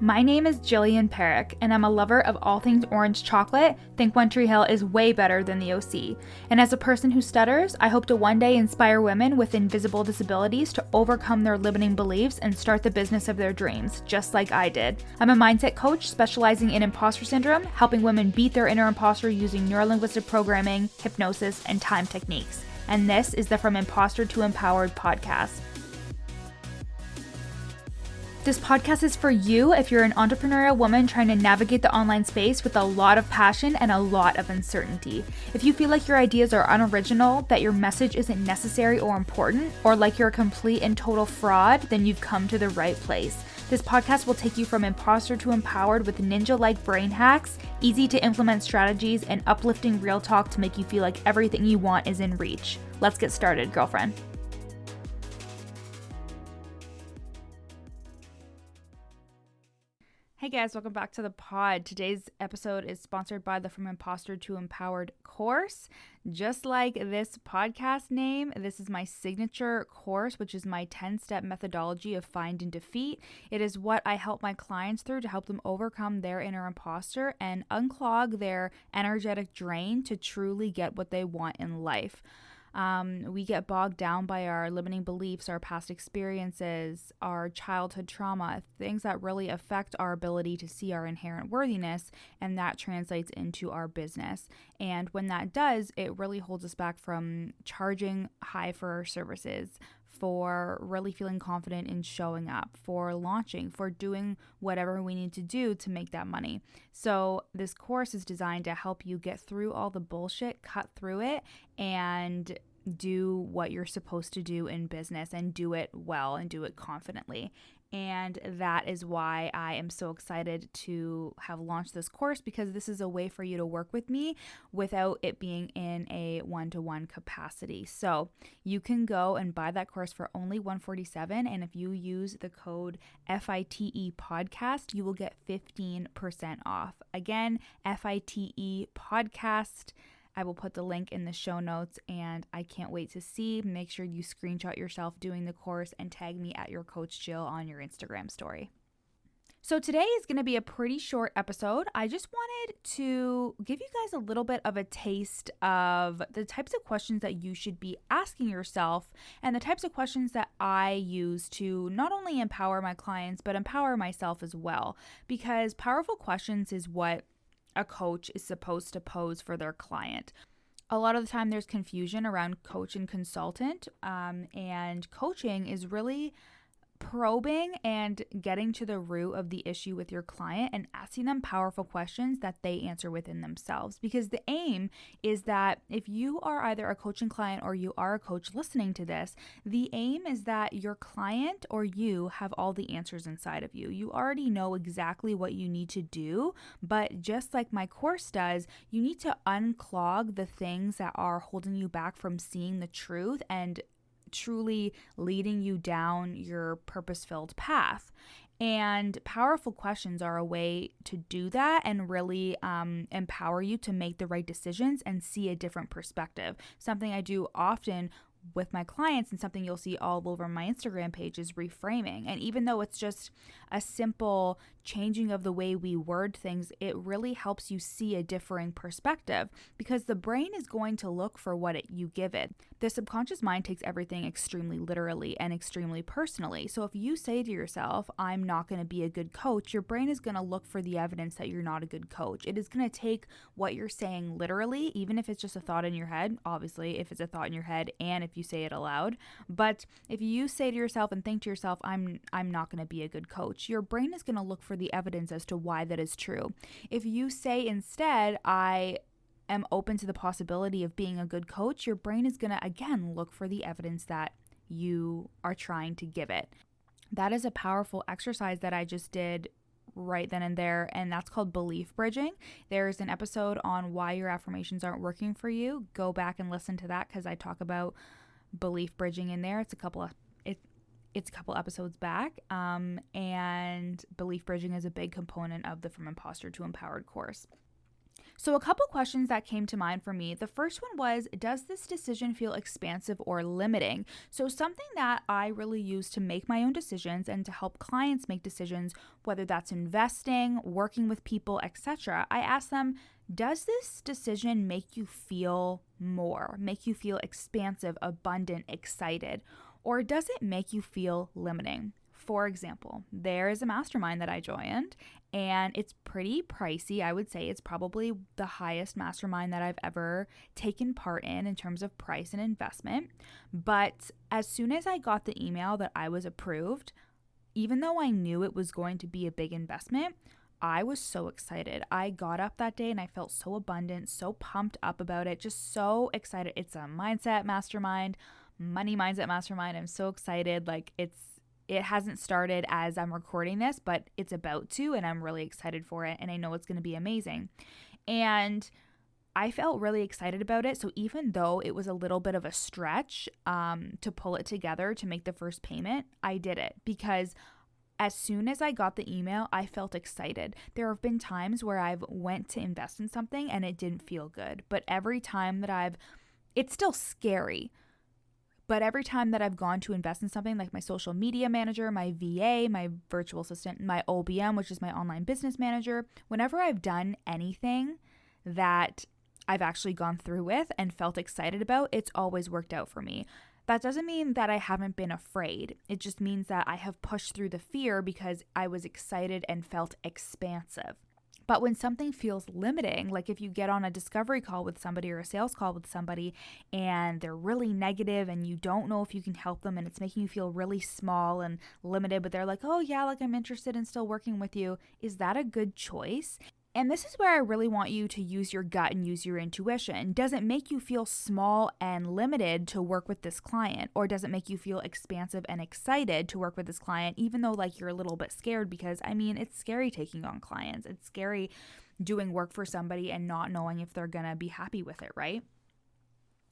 My name is Jillian Perrick, and I'm a lover of all things orange chocolate. Think One Tree Hill is way better than the OC. And as a person who stutters, I hope to one day inspire women with invisible disabilities to overcome their limiting beliefs and start the business of their dreams, just like I did. I'm a mindset coach specializing in imposter syndrome, helping women beat their inner imposter using neurolinguistic programming, hypnosis, and time techniques. And this is the From Imposter to Empowered podcast. This podcast is for you if you're an entrepreneurial woman trying to navigate the online space with a lot of passion and a lot of uncertainty. If you feel like your ideas are unoriginal, that your message isn't necessary or important, or like you're a complete and total fraud, then you've come to the right place. This podcast will take you from imposter to empowered with ninja-like brain hacks, easy to implement strategies, and uplifting real talk to make you feel like everything you want is in reach. Let's get started, girlfriend. Hey guys, welcome back to the pod. Today's episode is sponsored by the From Imposter to Empowered course. Just like this podcast name, this is my signature course, which is my 10-step methodology of find and defeat. It is what I help my clients through to help them overcome their inner imposter and unclog their energetic drain to truly get what they want in life. We get bogged down by our limiting beliefs, our past experiences, our childhood trauma, things that really affect our ability to see our inherent worthiness, and that translates into our business. And when that does, it really holds us back from charging high for our services, for really feeling confident in showing up, for launching, for doing whatever we need to do to make that money. So this course is designed to help you get through all the bullshit, cut through it, and do what you're supposed to do in business and do it well and do it confidently. And that is why I am so excited to have launched this course, because this is a way for you to work with me without it being in a one-to-one capacity. So you can go and buy that course for only $147, and if you use the code FITE podcast, you will get 15% off. Again, FITE podcast. I will put the link in the show notes, and I can't wait to see. Make sure you screenshot yourself doing the course and tag me at your Coach Jill on your Instagram story. So today is going to be a pretty short episode. I just wanted to give you guys a little bit of a taste of the types of questions that you should be asking yourself and the types of questions that I use to not only empower my clients, but empower myself as well. Because powerful questions is what a coach is supposed to pose for their client. A lot of the time there's confusion around coach and consultant, and coaching is really probing and getting to the root of the issue with your client and asking them powerful questions that they answer within themselves. Because the aim is that if you are either a coaching client or you are a coach listening to this, the aim is that your client or you have all the answers inside of you. You already know exactly what you need to do, but just like my course does, you need to unclog the things that are holding you back from seeing the truth and truly leading you down your purpose-filled path. And powerful questions are a way to do that and really empower you to make the right decisions and see a different perspective. Something I do often with my clients and something you'll see all over my Instagram page is reframing. And even though it's just a simple changing of the way we word things, it really helps you see a differing perspective, because the brain is going to look for what you give it. The subconscious mind takes everything extremely literally and extremely personally. So if you say to yourself, I'm not going to be a good coach, your brain is going to look for the evidence that you're not a good coach. It is going to take what you're saying literally, even if it's just a thought in your head, obviously, if it's a thought in your head and if you say it aloud. But if you say to yourself and think to yourself, I'm not going to be a good coach, your brain is going to look for the evidence as to why that is true. If you say instead, I am open to the possibility of being a good coach, your brain is going to again look for the evidence that you are trying to give it. That is a powerful exercise that I just did right then and there, and that's called belief bridging. There's an episode on why your affirmations aren't working for you. Go back and listen to that, because I talk about belief bridging in there. It's a couple episodes back, and belief bridging is a big component of the From Imposter to Empowered course. So, a couple questions that came to mind for me. The first one was, does this decision feel expansive or limiting? So, something that I really use to make my own decisions and to help clients make decisions, whether that's investing, working with people, etc. I ask them, does this decision make you feel more, make you feel expansive, abundant, excited, or does it make you feel limiting? For example, there is a mastermind that I joined and it's pretty pricey. I would say it's probably the highest mastermind that I've ever taken part in terms of price and investment. But as soon as I got the email that I was approved, even though I knew it was going to be a big investment, I was so excited. I got up that day and I felt so abundant, so pumped up about it, just so excited. It's a mindset mastermind, money mindset mastermind. I'm so excited. It hasn't started as I'm recording this, but it's about to, and I'm really excited for it, and I know it's going to be amazing. And I felt really excited about it, so even though it was a little bit of a stretch to pull it together to make the first payment, I did it because as soon as I got the email, I felt excited. There have been times where I've went to invest in something and it didn't feel good, but every time that it's still scary. But every time that I've gone to invest in something like my social media manager, my VA, my virtual assistant, my OBM, which is my online business manager, whenever I've done anything that I've actually gone through with and felt excited about, it's always worked out for me. That doesn't mean that I haven't been afraid. It just means that I have pushed through the fear because I was excited and felt expansive. But when something feels limiting, like if you get on a discovery call with somebody or a sales call with somebody and they're really negative and you don't know if you can help them and it's making you feel really small and limited, but they're like, oh yeah, like I'm interested in still working with you. Is that a good choice? And this is where I really want you to use your gut and use your intuition. Does it make you feel small and limited to work with this client? Or does it make you feel expansive and excited to work with this client, even though like you're a little bit scared? Because I mean, it's scary taking on clients. It's scary doing work for somebody and not knowing if they're gonna be happy with it, right?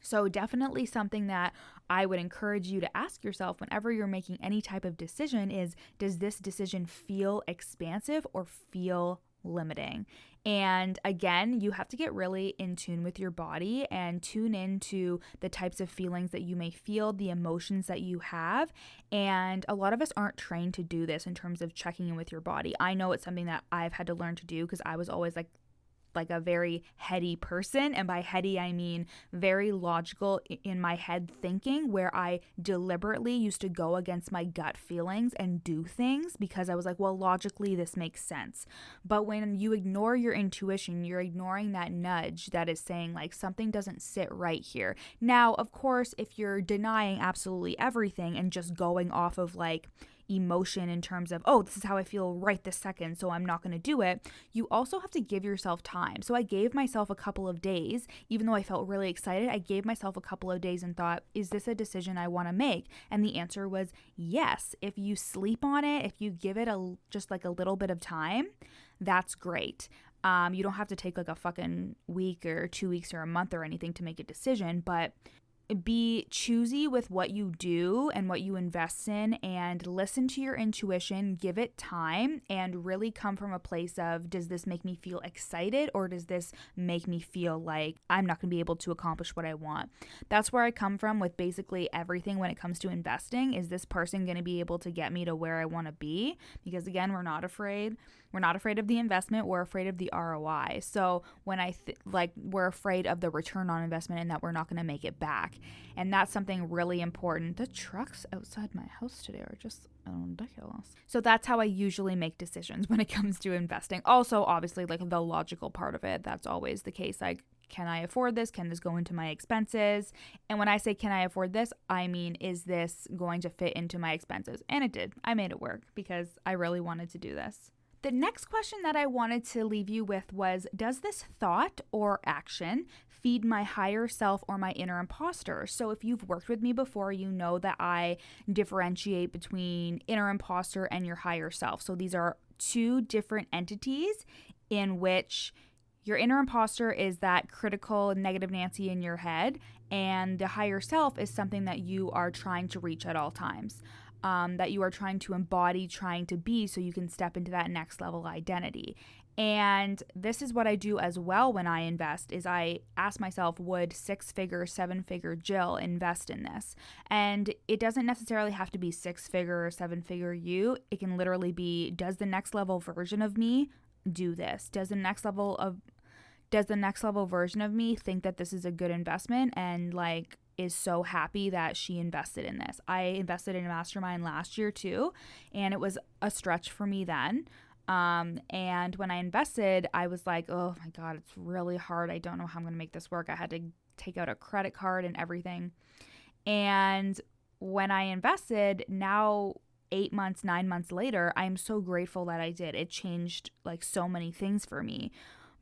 So definitely something that I would encourage you to ask yourself whenever you're making any type of decision is, does this decision feel expansive or feel limiting? And again, you have to get really in tune with your body and tune into the types of feelings that you may feel, the emotions that you have. And a lot of us aren't trained to do this in terms of checking in with your body. I know it's something that I've had to learn to do because I was always like a very heady person. And by heady, I mean very logical in my head thinking, where I deliberately used to go against my gut feelings and do things because I was like, well, logically, this makes sense. But when you ignore your intuition, you're ignoring that nudge that is saying like something doesn't sit right here. Now, of course, if you're denying absolutely everything and just going off of like emotion in terms of, oh, this is how I feel right this second, so I'm not going to do it, you also have to give yourself time. So I gave myself a couple of days, even though I felt really excited, I gave myself a couple of days and thought, is this a decision I want to make? And the answer was yes. If you sleep on it, if you give it just like a little bit of time, that's great. You don't have to take like a fucking week or 2 weeks or a month or anything to make a decision, but be choosy with what you do and what you invest in, and listen to your intuition, give it time, and really come from a place of, does this make me feel excited or does this make me feel like I'm not going to be able to accomplish what I want? That's where I come from with basically everything when it comes to investing. Is this person going to be able to get me to where I want to be? Because again, we're not afraid. We're not afraid of the investment. We're afraid of the ROI. So when we're afraid of the return on investment and that we're not going to make it back. And that's something really important. The trucks outside my house today are just ridiculous. So that's how I usually make decisions when it comes to investing. Also, obviously, like the logical part of it, that's always the case. Like, can I afford this? Can this go into my expenses? And when I say, can I afford this? I mean, is this going to fit into my expenses? And it did. I made it work because I really wanted to do this. The next question that I wanted to leave you with was, does this thought or action feed my higher self or my inner imposter? So if you've worked with me before, you know that I differentiate between inner imposter and your higher self. So these are two different entities in which your inner imposter is that critical, negative Nancy in your head, and the higher self is something that you are trying to reach at all times. that you are trying to embody, trying to be, so you can step into that next level identity. And this is what I do as well when I invest, is I ask myself, would 6-figure, 7-figure Jill invest in this? And it doesn't necessarily have to be 6-figure or 7-figure you. It can literally be, does the next level version of me do this? Does the next level version of me think that this is a good investment and like is so happy that she invested in this? I invested in a mastermind last year too, and it was a stretch for me then. And when I invested, I was like, oh my God, it's really hard. I don't know how I'm going to make this work. I had to take out a credit card and everything. And when I invested, now 8 months, 9 months later, I'm so grateful that I did. It changed like so many things for me.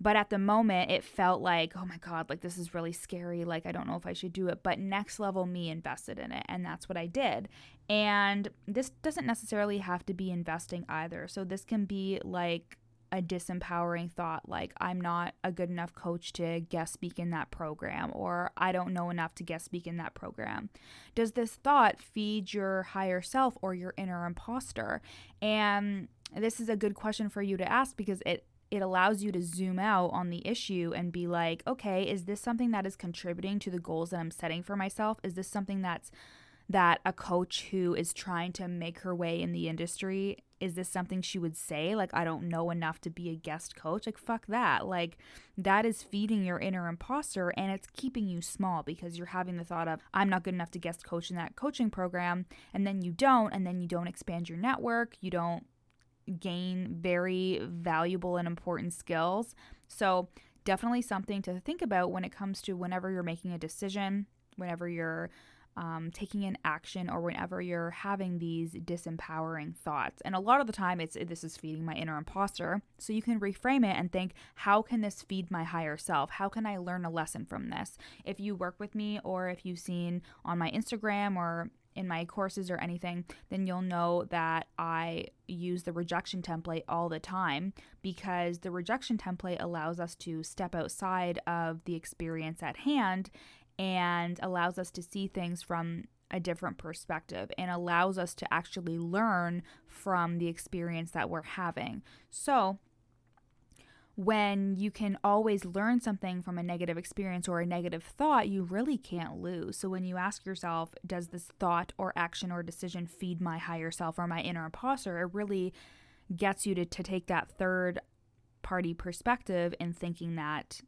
But at the moment, it felt like, oh my God, like this is really scary. Like, I don't know if I should do it. But next level me invested in it. And that's what I did. And this doesn't necessarily have to be investing either. So this can be like a disempowering thought, like I'm not a good enough coach to guest speak in that program, or I don't know enough to guest speak in that program. Does this thought feed your higher self or your inner imposter? And this is a good question for you to ask, because it allows you to zoom out on the issue and be like, okay, is this something that is contributing to the goals that I'm setting for myself? Is this something that a coach who is trying to make her way in the industry, is this something she would say? Like, I don't know enough to be a guest coach. Like, fuck that. Like, that is feeding your inner imposter, and it's keeping you small, because you're having the thought of, I'm not good enough to guest coach in that coaching program. And then you don't expand your network. You don't gain very valuable and important skills. So definitely something to think about when it comes to whenever you're making a decision, whenever you're taking an action, or whenever you're having these disempowering thoughts. And a lot of the time this is feeding my inner imposter. So you can reframe it and think, how can this feed my higher self? How can I learn a lesson from this? If you work with me, or if you've seen on my Instagram or in my courses or anything, then you'll know that I use the rejection template all the time, because the rejection template allows us to step outside of the experience at hand and allows us to see things from a different perspective, and allows us to actually learn from the experience that we're having. So when you can always learn something from a negative experience or a negative thought, you really can't lose. So when you ask yourself, does this thought or action or decision feed my higher self or my inner imposter, it really gets you to take that third party perspective and thinking that,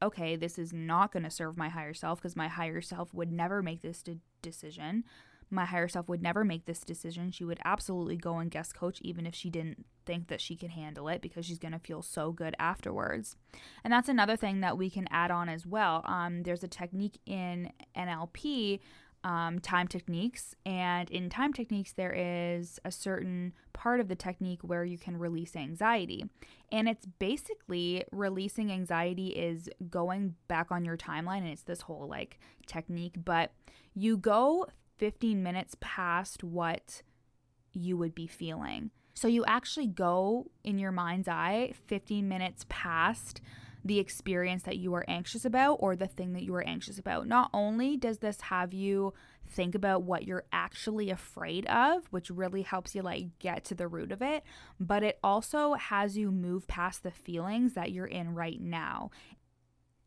okay, this is not going to serve my higher self, because my higher self would never make this decision. My higher self would never make this decision. She would absolutely go and guest coach, even if she didn't think that she could handle it, because she's going to feel so good afterwards. And that's another thing that we can add on as well. There's a technique in NLP, time techniques. And in time techniques, there is a certain part of the technique where you can release anxiety. And it's basically releasing anxiety is going back on your timeline. And it's this whole like technique, but you go 15 minutes past what you would be feeling. So you actually go in your mind's eye 15 minutes past the experience that you are anxious about, or the thing that you are anxious about. Not only does this have you think about what you're actually afraid of, which really helps you like get to the root of it, but it also has you move past the feelings that you're in right now.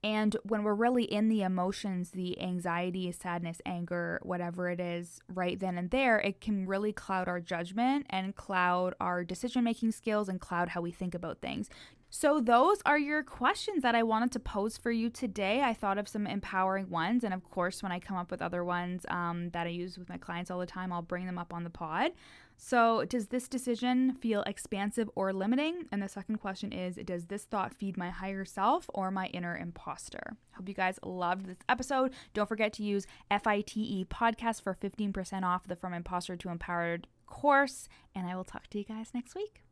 And when we're really in the emotions, the anxiety, sadness, anger, whatever it is, right then and there, it can really cloud our judgment and cloud our decision-making skills and cloud how we think about things. So those are your questions that I wanted to pose for you today. I thought of some empowering ones. And of course, when I come up with other ones that I use with my clients all the time, I'll bring them up on the pod. So does this decision feel expansive or limiting? And the second question is, does this thought feed my higher self or my inner imposter? Hope you guys loved this episode. Don't forget to use FITE podcast for 15% off the From Imposter to Empowered course. And I will talk to you guys next week.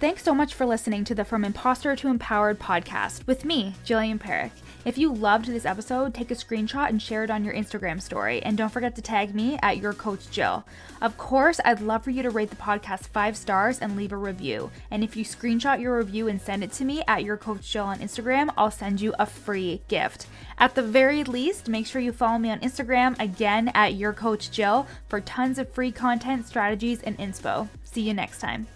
Thanks so much for listening to the From Imposter to Empowered podcast with me, Jillian Perrick. If you loved this episode, take a screenshot and share it on your Instagram story. And don't forget to tag me at Your Coach Jill. Of course, I'd love for you to rate the podcast 5 stars and leave a review. And if you screenshot your review and send it to me at Your Coach Jill on Instagram, I'll send you a free gift. At the very least, make sure you follow me on Instagram, again at Your Coach Jill, for tons of free content, strategies, and inspo. See you next time.